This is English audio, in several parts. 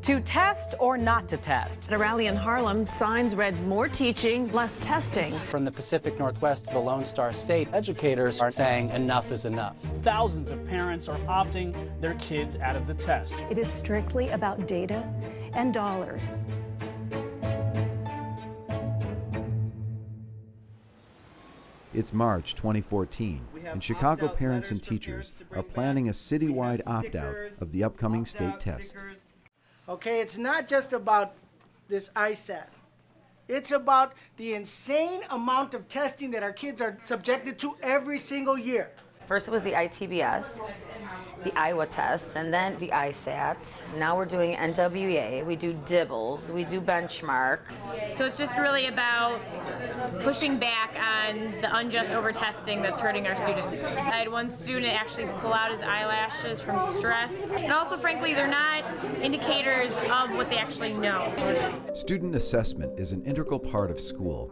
To test or not to test? At a rally in Harlem, signs read more teaching, less testing. From the Pacific Northwest to the Lone Star State, educators are saying enough is enough. Thousands of parents are opting their kids out of the test. It is strictly about data and dollars. It's March 2014, and Chicago parents and teachers are planning a citywide opt-out of the upcoming state test. Okay, it's not just about this ISAT. It's about the insane amount of testing that our kids are subjected to every single year. First it was the ITBS, the Iowa test, and then the ISAT. Now we're doing NWA, we do DIBELS, we do benchmark. So it's just really about pushing back on the unjust over-testing that's hurting our students. I had one student actually pull out his eyelashes from stress. And also, frankly, they're not indicators of what they actually know. Student assessment is an integral part of school.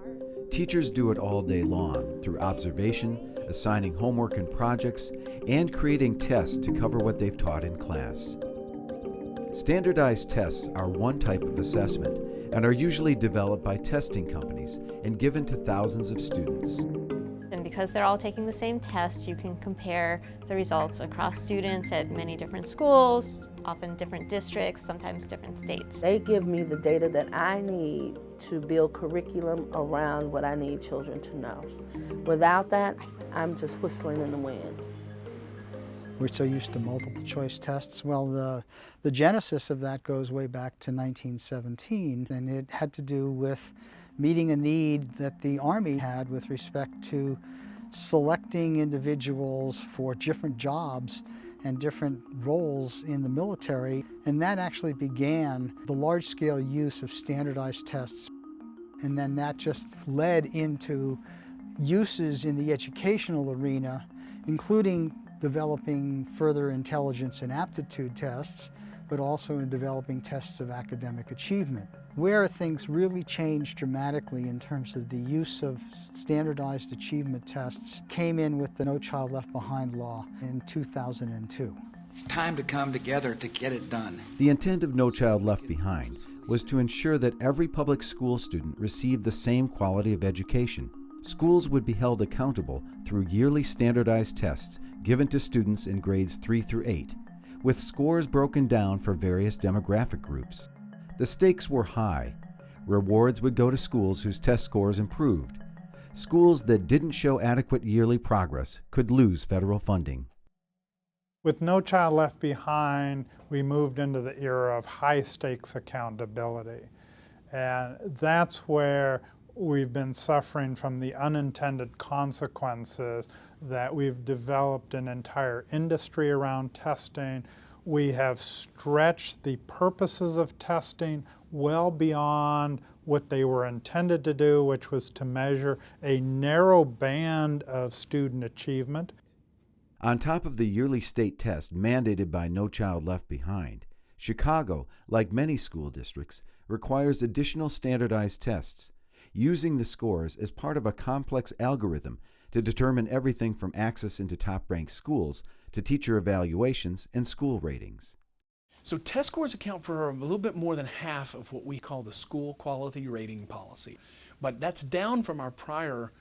Teachers do it all day long through observation, assigning homework and projects, and creating tests to cover what they've taught in class. Standardized tests are one type of assessment and are usually developed by testing companies and given to thousands of students. And because they're all taking the same test, you can compare the results across students at many different schools, often different districts, sometimes different states. They give me the data that I need to build curriculum around what I need children to know. Without that, I'm just whistling in the wind. We're so used to multiple choice tests. Well, the genesis of that goes way back to 1917, and it had to do with meeting a need that the Army had with respect to selecting individuals for different jobs and different roles in the military. And that actually began the large-scale use of standardized tests. And then that just led into uses in the educational arena, including developing further intelligence and aptitude tests, but also in developing tests of academic achievement. Where things really changed dramatically in terms of the use of standardized achievement tests came in with the No Child Left Behind law in 2002. It's time to come together to get it done. The intent of No Child Left Behind was to ensure that every public school student received the same quality of education. Schools would be held accountable through yearly standardized tests given to students in grades 3 through 8, with scores broken down for various demographic groups. The stakes were high. Rewards would go to schools whose test scores improved. Schools that didn't show adequate yearly progress could lose federal funding. With No Child Left Behind, we moved into the era of high-stakes accountability. And that's where we've been suffering from the unintended consequences that we've developed an entire industry around testing. We have stretched the purposes of testing well beyond what they were intended to do, which was to measure a narrow band of student achievement. On top of the yearly state test mandated by No Child Left Behind, Chicago, like many school districts, requires additional standardized tests, using the scores as part of a complex algorithm to determine everything from access into top-ranked schools to teacher evaluations and school ratings. So test scores account for a little bit more than half of what we call the school quality rating policy. But that's down from our prior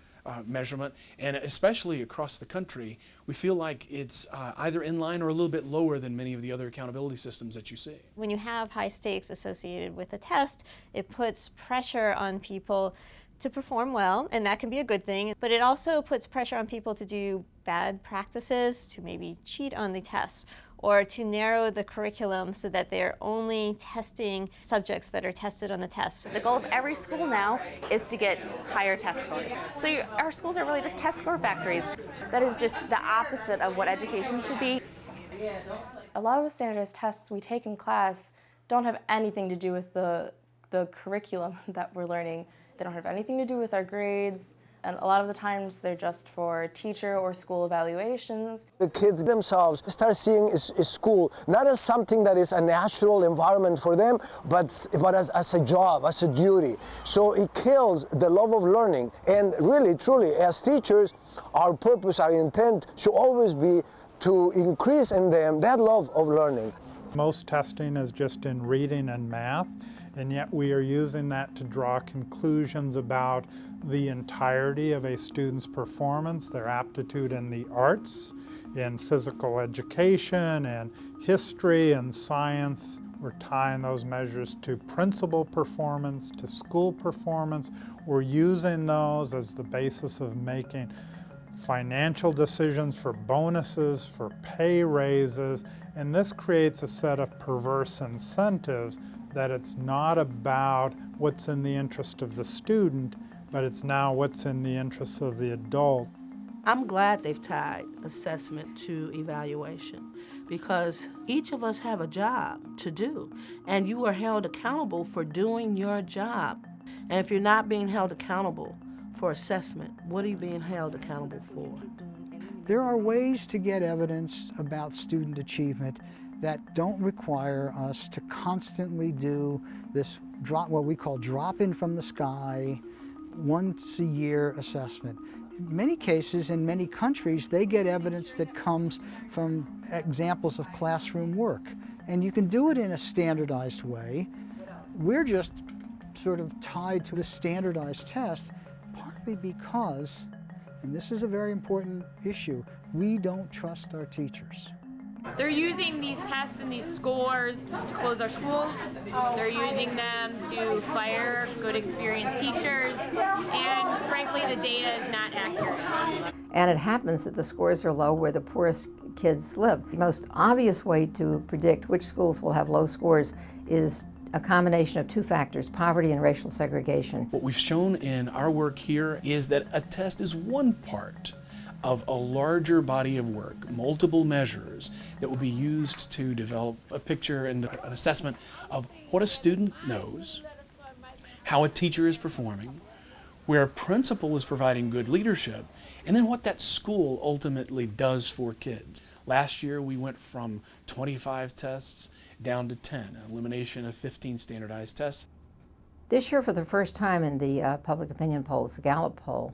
measurement, and especially across the country, we feel like it's either in line or a little bit lower than many of the other accountability systems that you see. When you have high stakes associated with a test, it puts pressure on people to perform well, and that can be a good thing, but it also puts pressure on people to do bad practices, to maybe cheat on the tests, or to narrow the curriculum so that they're only testing subjects that are tested on the test. The goal of every school now is to get higher test scores. So our schools are really just test score factories. That is just the opposite of what education should be. A lot of the standardized tests we take in class don't have anything to do with the curriculum that we're learning. They don't have anything to do with our grades, and a lot of the times they're just for teacher or school evaluations. The kids themselves start seeing school not as something that is a natural environment for them, but as a job, as a duty. So it kills the love of learning. And really, truly, as teachers, our purpose, our intent should always be to increase in them that love of learning. Most testing is just in reading and math, and yet we are using that to draw conclusions about the entirety of a student's performance, their aptitude in the arts, in physical education, and history and science. We're tying those measures to principal performance, to school performance. We're using those as the basis of making financial decisions for bonuses, for pay raises, and this creates a set of perverse incentives that it's not about what's in the interest of the student, but it's now what's in the interest of the adult. I'm glad they've tied assessment to evaluation because each of us have a job to do, and you are held accountable for doing your job. And if you're not being held accountable for assessment, what are you being held accountable for? There are ways to get evidence about student achievement that don't require us to constantly do this what we call drop-in from the sky, once a year assessment. In many cases, in many countries, they get evidence that comes from examples of classroom work. And you can do it in a standardized way. We're just sort of tied to the standardized test, partly because, and this is a very important issue, we don't trust our teachers. They're using these tests and these scores to close our schools. They're using them to fire good experienced teachers, and frankly, the data is not accurate. And it happens that the scores are low where the poorest kids live. The most obvious way to predict which schools will have low scores is a combination of two factors, poverty and racial segregation. What we've shown in our work here is that a test is one part of a larger body of work, multiple measures that will be used to develop a picture and an assessment of what a student knows, how a teacher is performing, where a principal is providing good leadership, and then what that school ultimately does for kids. Last year we went from 25 tests down to 10, an elimination of 15 standardized tests. This year, for the first time in the public opinion polls, the Gallup poll,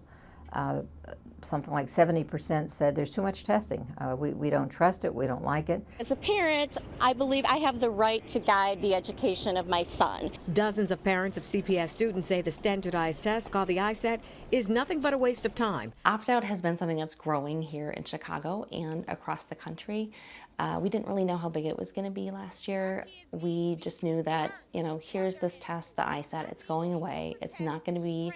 something like 70% said there's too much testing. We don't trust it, we don't like it. As a parent, I believe I have the right to guide the education of my son. Dozens of parents of CPS students say the standardized test, called the ISAT, is nothing but a waste of time. Opt-out has been something that's growing here in Chicago and across the country. We didn't really know how big it was going to be last year. We just knew that, here's this test, the ISAT, it's going away. It's not going to be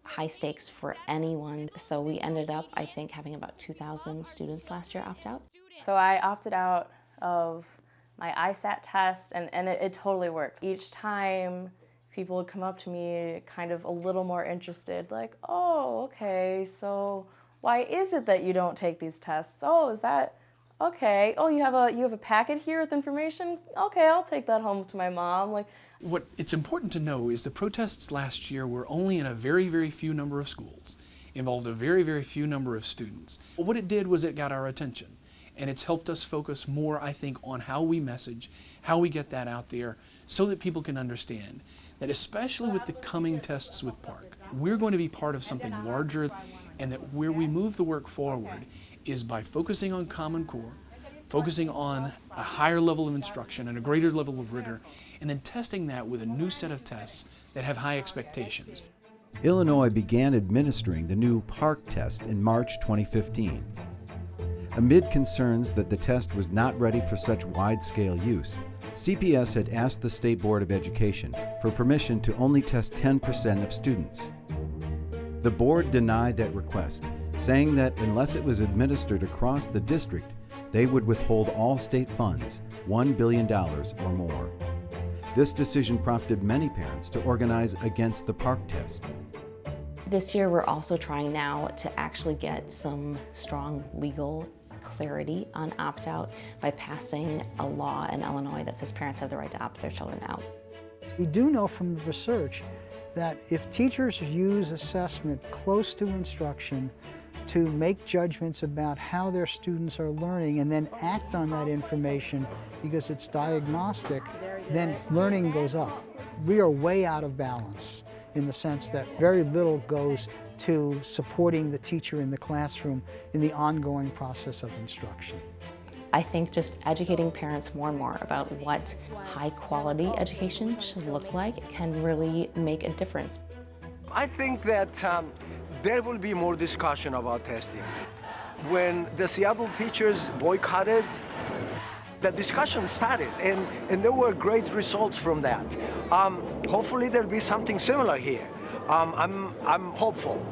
high stakes for anyone. So we ended up, I think, having about 2,000 students last year opt out. So I opted out of my ISAT test, and it totally worked. Each time people would come up to me kind of a little more interested, like, oh, okay, so why is it that you don't take these tests? Oh, is that, okay. Oh, you have a packet here with information? Okay, I'll take that home to my mom. What it's important to know is the protests last year were only in a very, very few number of schools, involved a very, very few number of students. What it did was it got our attention, and it's helped us focus more, I think, on how we message, how we get that out there, so that people can understand that, especially with the coming tests with PARCC, we're going to be part of something larger, and that where we move the work forward is by focusing on Common Core, focusing on a higher level of instruction and a greater level of rigor, and then testing that with a new set of tests that have high expectations. Illinois began administering the new PARCC test in March 2015. Amid concerns that the test was not ready for such wide-scale use, CPS had asked the State Board of Education for permission to only test 10% of students. The board denied that request, saying that unless it was administered across the district, they would withhold all state funds, $1 billion or more. This decision prompted many parents to organize against the PARCC test. This year we're also trying now to actually get some strong legal clarity on opt-out by passing a law in Illinois that says parents have the right to opt their children out. We do know from the research that if teachers use assessment close to instruction to make judgments about how their students are learning and then act on that information because it's diagnostic, then learning goes up. We are way out of balance in the sense that very little goes to supporting the teacher in the classroom in the ongoing process of instruction. I think just educating parents more and more about what high quality education should look like can really make a difference. I think that there will be more discussion about testing. When the Seattle teachers boycotted, the discussion started, and there were great results from that. Hopefully there'll be something similar here. I'm hopeful.